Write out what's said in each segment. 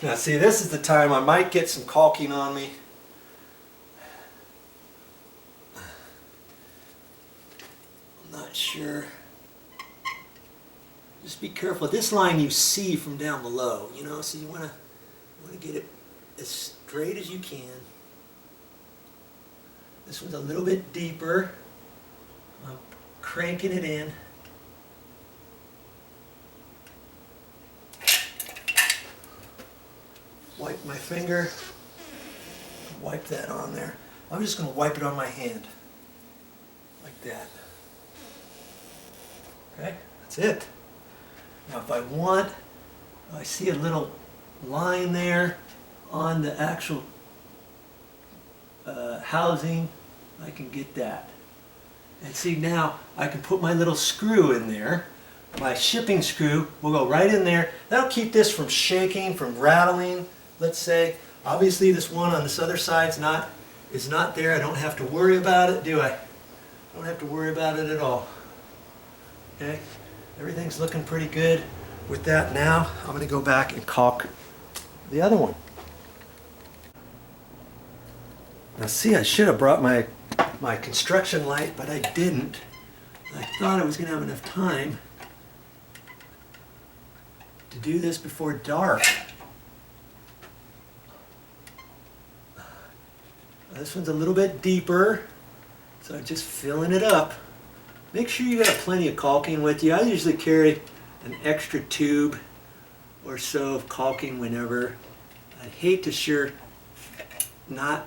Now see, this is the time I might get some caulking on me. I'm not sure. Just be careful. This line you see from down below, you know, so you want to get it as straight as you can. This one's a little bit deeper. I'm cranking it in. Wipe my finger, wipe that on there. I'm just going to wipe it on my hand, like that. Okay, that's it. Now if I see a little line there on the actual housing, I can get that. And see, now I can put my little screw in there. My shipping screw will go right in there. That'll keep this from shaking, from rattling. Let's say, obviously this one on this other side is not there. I don't have to worry about it, do I? I don't have to worry about it at all. Okay, everything's looking pretty good with that. Now I'm going to go back and caulk the other one. Now see, I should have brought my construction light, but I didn't. I thought I was going to have enough time to do this before dark. This one's a little bit deeper, so I'm just filling it up. Make sure you got plenty of caulking with you. I usually carry an extra tube or so of caulking whenever. I hate to not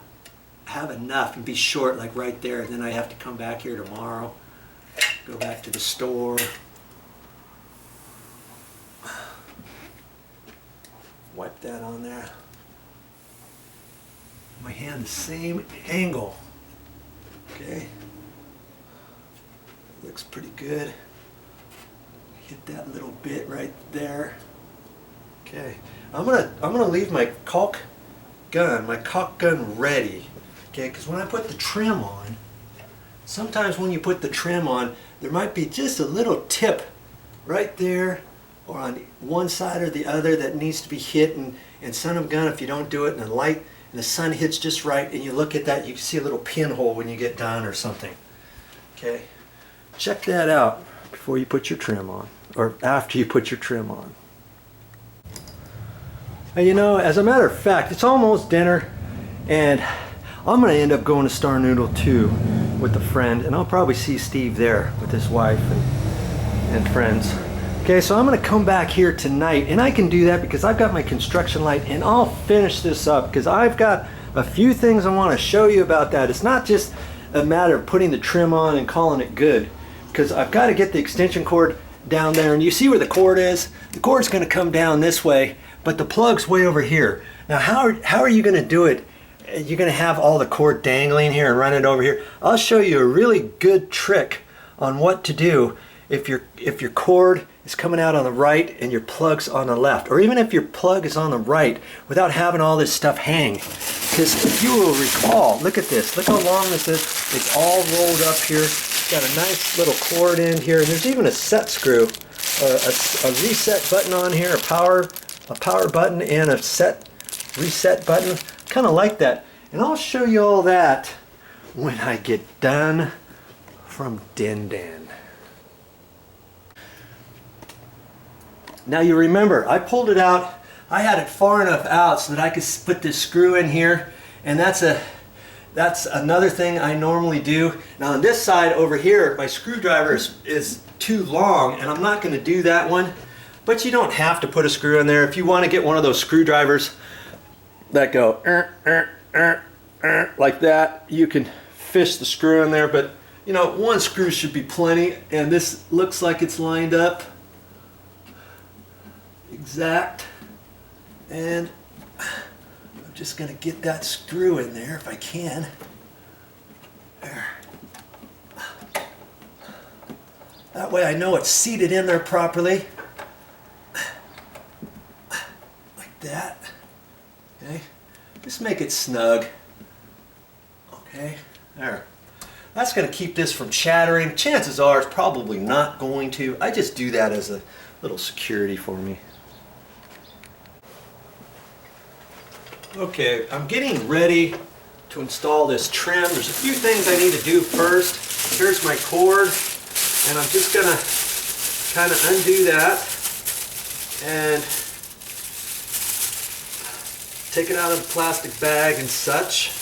have enough and be short like right there, and then I have to come back here tomorrow, go back to the store. Wipe that on there. My hand the same angle. Okay, looks pretty good. Hit that little bit right there. Okay, I'm gonna leave my caulk gun ready. Okay, because when I put the trim on, sometimes when you put the trim on, there might be just a little tip right there or on one side or the other that needs to be hit, and son of a gun, if you don't do it in the light and the sun hits just right and you look at that, you can see a little pinhole when you get done or something. Okay, check that out before you put your trim on, or after you put your trim on. And you know, as a matter of fact, it's almost dinner, and I'm going to end up going to Star Noodle too with a friend, and I'll probably see Steve there with his wife and friends. Okay, so I'm going to come back here tonight, and I can do that because I've got my construction light, and I'll finish this up because I've got a few things I want to show you about that. It's not just a matter of putting the trim on and calling it good, because I've got to get the extension cord down there, and you see where the cord is? The cord's going to come down this way, but the plug's way over here. Now how are you going to do it? You're going to have all the cord dangling here and run it over here. I'll show you a really good trick on what to do if your cord is coming out on the right and your plug's on the left, or even if your plug is on the right, without having all this stuff hang. Because if you will recall, look at this, look how long this is. It's all rolled up here. It's got a nice little cord in here, and there's even a set screw, a reset button on here, a power button, and a reset button. Kind of like that. And I'll show you all that when I get done from Din Dan. Now you remember, I pulled it out, I had it far enough out so that I could put this screw in here, and that's another thing I normally do. Now on this side over here, my screwdriver is too long, and I'm not going to do that one, but you don't have to put a screw in there. If you want to get one of those screwdrivers that go like that, you can fish the screw in there, but you know, one screw should be plenty, and this looks like it's lined up exact, and I'm just going to get that screw in there if I can. There. That way I know it's seated in there properly, like that. Okay, just make it snug. Okay, there. That's going to keep this from chattering. Chances are it's probably not going to. I just do that as a little security for me. Okay, I'm getting ready to install this trim. There's a few things I need to do first. Here's my cord, and I'm just gonna kind of undo that and take it out of the plastic bag and such.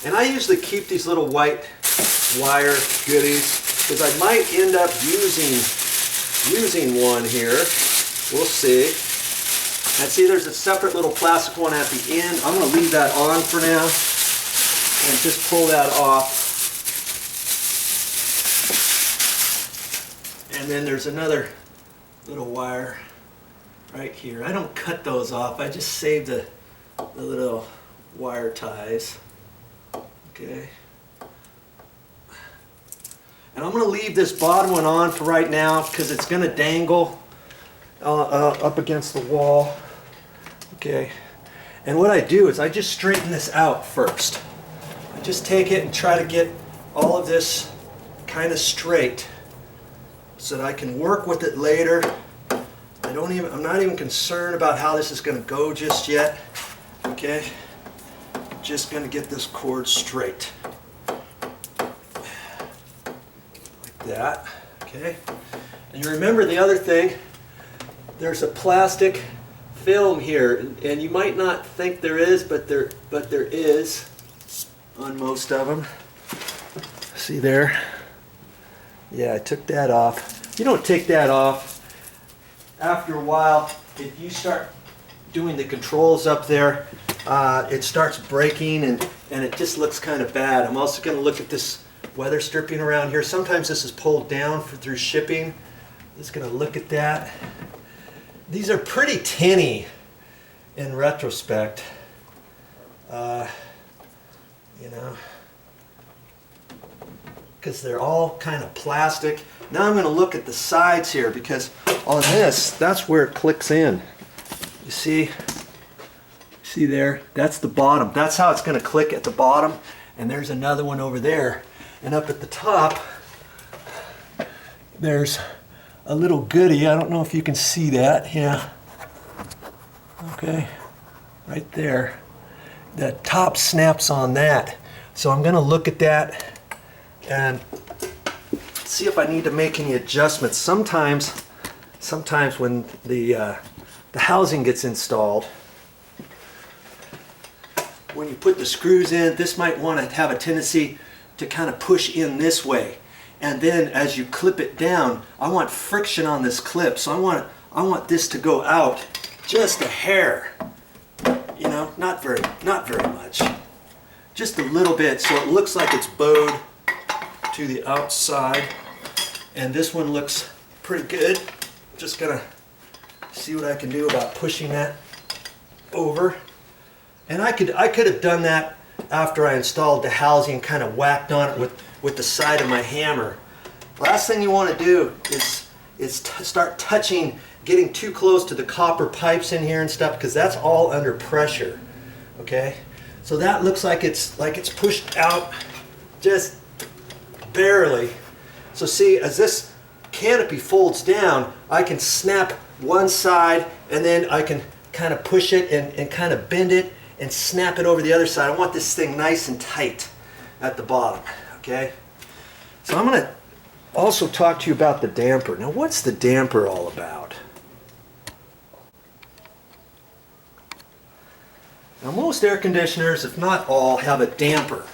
And I usually keep these little white wire goodies because I might end up using one here. We'll see. And see, there's a separate little plastic one at the end. I'm going to leave that on for now and just pull that off. And then there's another little wire right here. I don't cut those off. I just save the little wire ties. Okay. And I'm going to leave this bottom one on for right now because it's going to dangle up against the wall. Okay. And what I do is I just straighten this out first. I just take it and try to get all of this kind of straight so that I can work with it later. I'm not even concerned about how this is going to go just yet. Okay. I'm just going to get this cord straight. Like that. Okay. And you remember the other thing, there's a plastic film here, and you might not think there is, but there is on most of them. See there? Yeah, I took that off. You don't take that off. After a while, if you start doing the controls up there, it starts breaking and it just looks kind of bad. I'm also going to look at this weather stripping around here. Sometimes this is pulled down through shipping. I'm just going to look at that. These are pretty tinny in retrospect, you know, because they're all kind of plastic. Now I'm going to look at the sides here because on this, that's where it clicks in. You see there? That's the bottom. That's how it's going to click at the bottom. And there's another one over there. And up at the top, there's a little goodie. I don't know if you can see that. Yeah. Okay. Right there. The top snaps on that. So I'm going to look at that and see if I need to make any adjustments. Sometimes when the housing gets installed, when you put the screws in, this might want to have a tendency to kind of push in this way. And then as you clip it down, I want friction on this clip. So I want this to go out just a hair. You know, not very much. Just a little bit so it looks like it's bowed to the outside. And this one looks pretty good. Just gonna see what I can do about pushing that over. And I could have done that after I installed the housing, kind of whacked on it with the side of my hammer. Last thing you want to do is start touching, getting too close to the copper pipes in here and stuff, because that's all under pressure. Okay, so that looks like it's pushed out just barely. So see, as this canopy folds down, I can snap one side and then I can kind of push it and kind of bend it and snap it over the other side. I want this thing nice and tight at the bottom. Okay, so I'm going to also talk to you about the damper. Now, what's the damper all about? Now, most air conditioners, if not all, have a damper.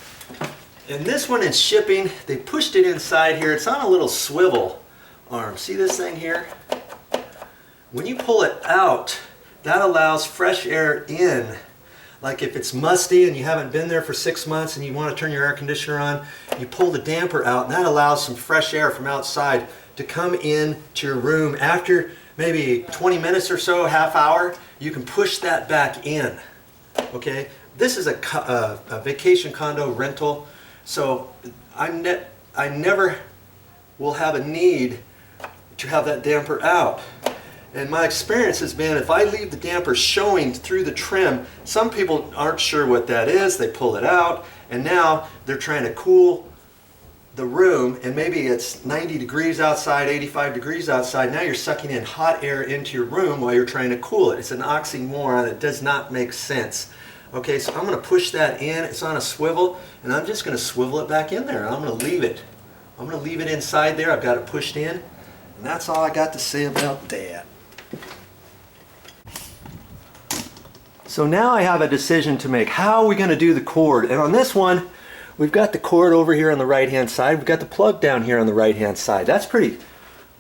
And this one is shipping. They pushed it inside here. It's on a little swivel arm. See this thing here? When you pull it out, that allows fresh air in. Like if it's musty and you haven't been there for 6 months and you want to turn your air conditioner on, you pull the damper out, and that allows some fresh air from outside to come in to your room. After maybe 20 minutes or so, half hour, you can push that back in. Okay, this is a vacation condo rental, so I never will have a need to have that damper out. And my experience has been, if I leave the damper showing through the trim, some people aren't sure what that is. They pull it out, and now they're trying to cool the room, and maybe it's 90 degrees outside, 85 degrees outside. Now you're sucking in hot air into your room while you're trying to cool it. It's an oxymoron. It does not make sense. Okay, so I'm going to push that in. It's on a swivel, and I'm just going to swivel it back in there. I'm going to leave it. I'm going to leave it inside there. I've got it pushed in, and that's all I got to say about that. So now I have a decision to make. How are we going to do the cord? And on this one, we've got the cord over here on the right hand side. We've got the plug down here on the right hand side. That's pretty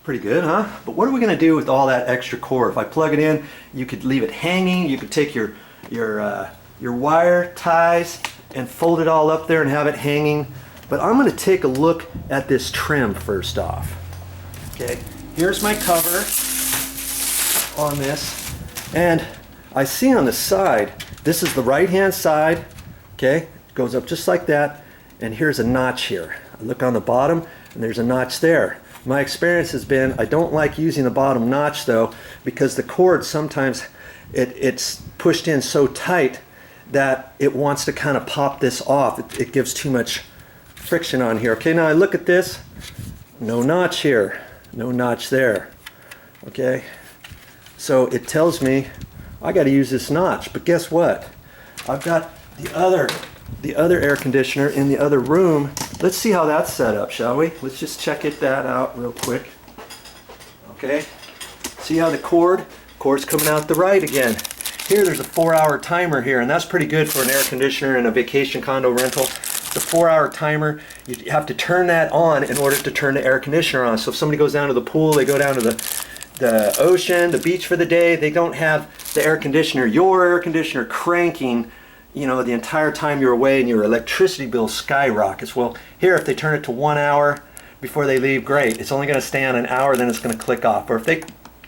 good, huh? But what are we going to do with all that extra cord? If I plug it in, you could leave it hanging. You could take your wire ties and fold it all up there and have it hanging. But I'm going to take a look at this trim first off. Okay, here's my cover on this, and I see on the side, this is the right hand side, okay, it goes up just like that, and here's a notch here. I look on the bottom and there's a notch there. My experience has been I don't like using the bottom notch though, because the cord sometimes it's pushed in so tight that it wants to kind of pop this off. It gives too much friction on here. Okay, now I look at this, no notch here, no notch there. Okay, so it tells me I got to use this notch, but guess what? I've got the other air conditioner in the other room. Let's see how that's set up, shall we? Let's just check that out real quick. Okay, see how the cord's coming out the right again. Here there's a 4-hour timer here, and that's pretty good for an air conditioner in a vacation condo rental. It's a 4-hour timer. You have to turn that on in order to turn the air conditioner on. So if somebody goes down to the pool, they go down to the ocean, the beach for the day, they don't have the air conditioner, your air conditioner cranking, you know, the entire time you're away, and your electricity bill skyrockets. Well, here if they turn it to 1 hour before they leave, great. It's only going to stay on an hour, then it's going to click off. Or if they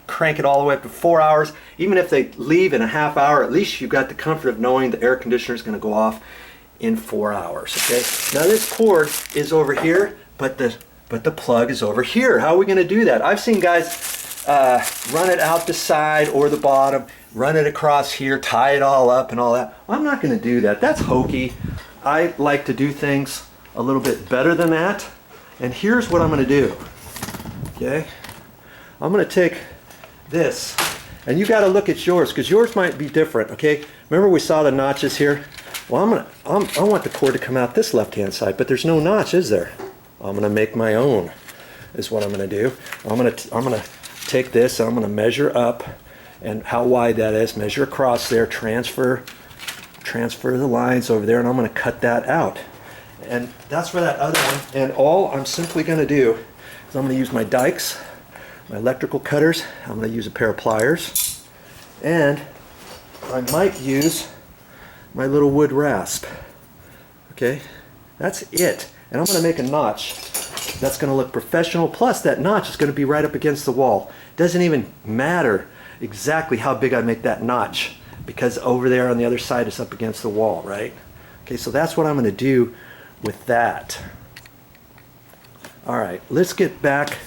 crank it all the way up to 4 hours, even if they leave in a half hour, at least you've got the comfort of knowing the air conditioner is going to go off in 4 hours. Okay, now this cord is over here, but the plug is over here. How are we going to do that? I've seen guys run it out the side or the bottom, run it across here, tie it all up and all that. I'm not going to do that. That's hokey. I like to do things a little bit better than that. And here's what I'm going to do. Okay, I'm going to take this, and you got to look at yours, because yours might be different. Okay, remember we saw the notches here? Well, I want the cord to come out this left-hand side, but there's no notch, is there? I'm going to make my own. Is what I'm going to do. I'm going to take this. I'm going to measure up, and how wide that is. Measure across there. Transfer the lines over there, and I'm going to cut that out. And that's for that other one. And all I'm simply going to do is I'm going to use my dikes, my electrical cutters. I'm going to use a pair of pliers, and I might use my little wood rasp. Okay, that's it. And I'm going to make a notch that's going to look professional. Plus that notch is going to be right up against the wall. Doesn't even matter exactly how big I make that notch, because over there on the other side it's up against the wall, right? Okay, so that's what I'm going to do with that. All right, let's get back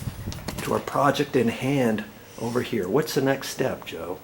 to our project in hand over here. What's the next step, Joe?